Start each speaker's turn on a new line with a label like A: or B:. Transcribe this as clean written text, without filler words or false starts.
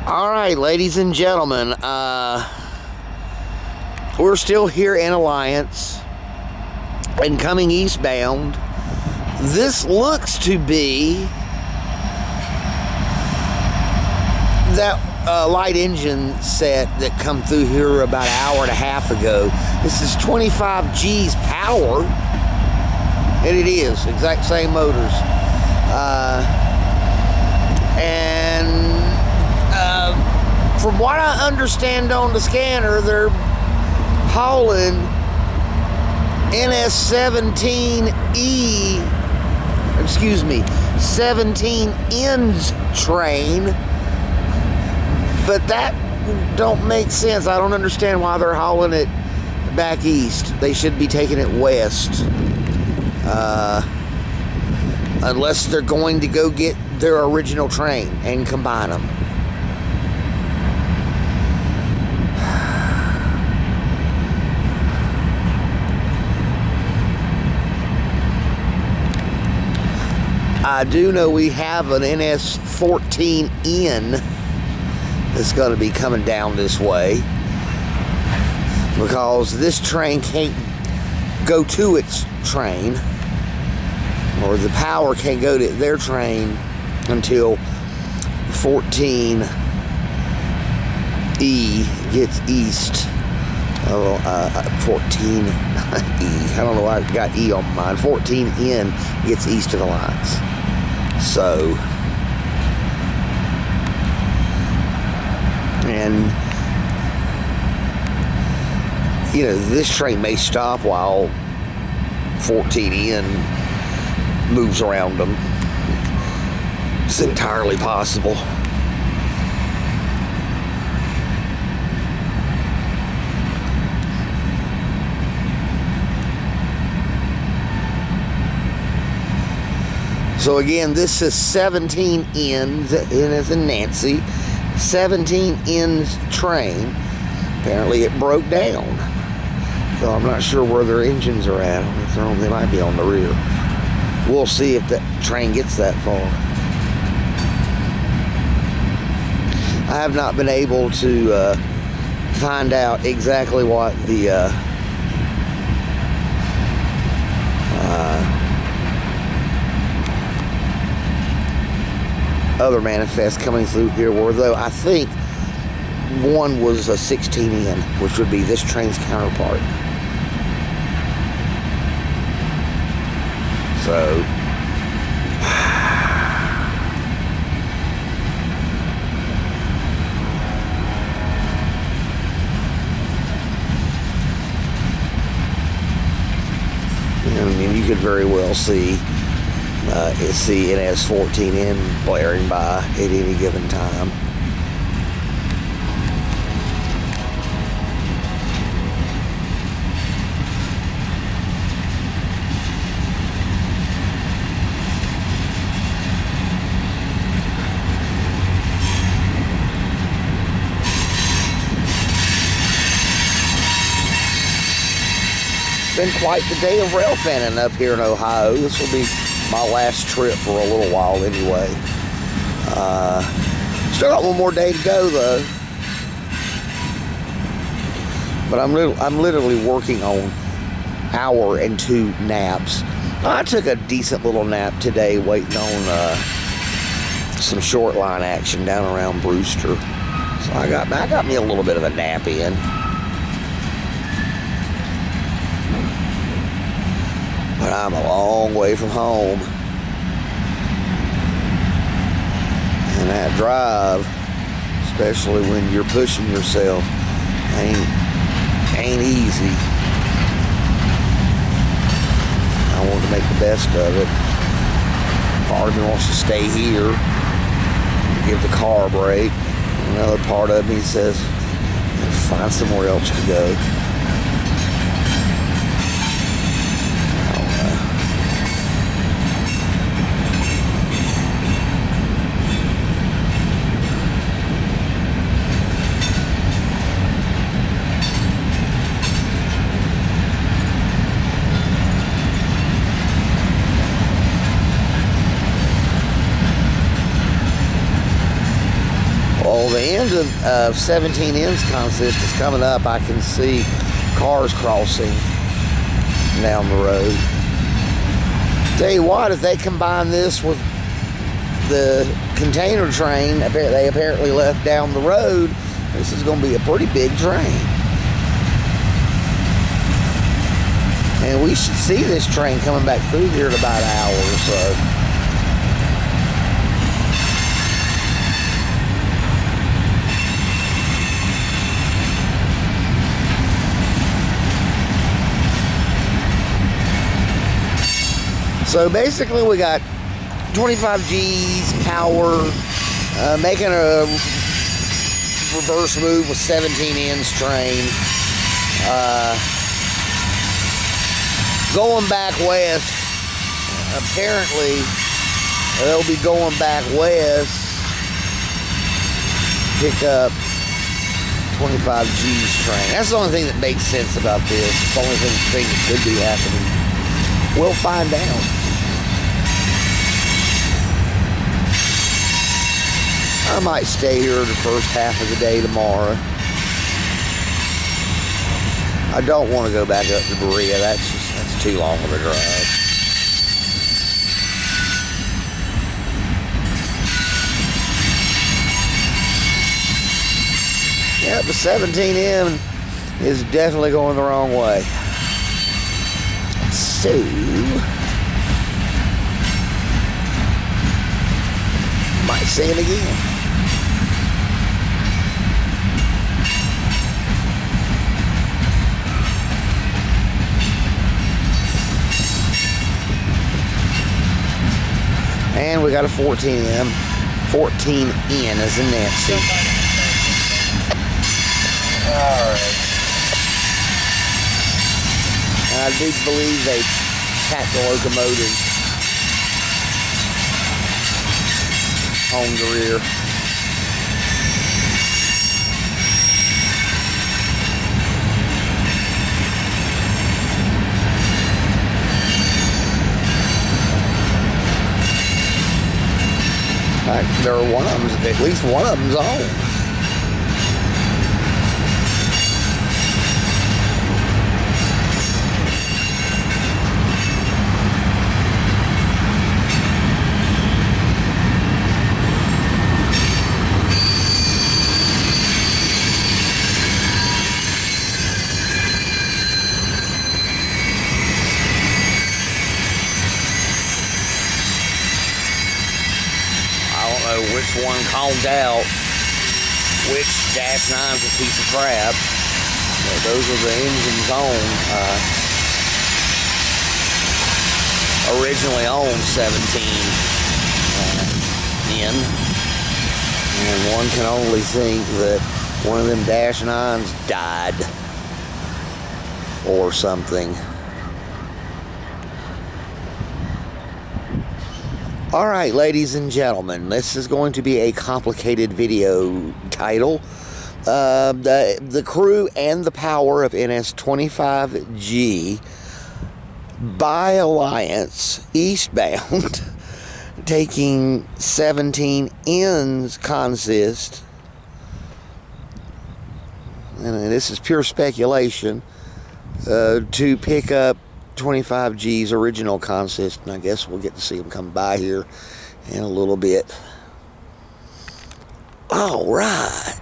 A: All right, ladies and gentlemen, we're still here in Alliance and coming eastbound. This looks to be that light engine set that come through here about an hour and a half ago. This is 25 G's power, and it is exact same motors. From what I understand on the scanner, they're hauling NS17E, excuse me, 17N's train, but that don't make sense. I don't understand why they're hauling it back east. They should be taking it west, unless they're going to go get their original train and combine them. I do know we have an NS14N that's going to be coming down this way, because this train can't go to its train, or the power can't go to their train until 14E gets east of 14E. I don't know why I got E on mine. 14N gets east of the lines. So, and you know, this train may stop while 14N moves around them. It's entirely possible. So again, this is 17N's, and it's a Nancy, 17N's train. Apparently it broke down. So I'm not sure where their engines are at. They might be on the rear. We'll see if that train gets that far. I have not been able to find out exactly what the other manifests coming through here were, though I think one was a 16N, which would be this train's counterpart. So I mean, you could very well see it's the NS14N blaring by at any given time. It's been quite the day of rail fanning up here in Ohio. This will be my last trip for a little while anyway. Still got one more day to go though. But I'm literally working on hour and 2 naps. I took a decent little nap today waiting on some short line action down around Brewster. So I got me a little bit of a nap in. But I'm a long way from home. And that drive, especially when you're pushing yourself, ain't easy. I want to make the best of it. Part of me wants to stay here, give the car a break. Another part of me says, find somewhere else to go. Well, the end of 17 ends consist is coming up. I can see cars crossing down the road. Tell you what, if they combine this with the container train they apparently left down the road, this is going to be a pretty big train. And we should see this train coming back through here in about an hour or so. So basically we got 25 G's power, making a reverse move with 17 ends train, going back west. Apparently they'll be going back west, pick up 25 G's train. That's the only thing that makes sense about this. It's the only thing that could be happening. We'll find out. I might stay here the first half of the day tomorrow. I don't want to go back up to Berea. That's too long of a drive. Yeah, the 17M is definitely going the wrong way. So might see it again. And we got a 14M. 14N as in Nancy. Alright. I do believe they packed the locomotive on the rear. There are one of them, at least one of them's on. Which one called out which Dash 9's a piece of crap. Those are the engines on. Originally on 17 N. And one can only think that one of them Dash 9's died or something. Alright, ladies and gentlemen, this is going to be a complicated video title. The crew and the power of NS25G by Alliance eastbound, taking 17 N's consist, and this is pure speculation, to pick up 25G's original consist, and I guess we'll get to see them come by here in a little bit. All right.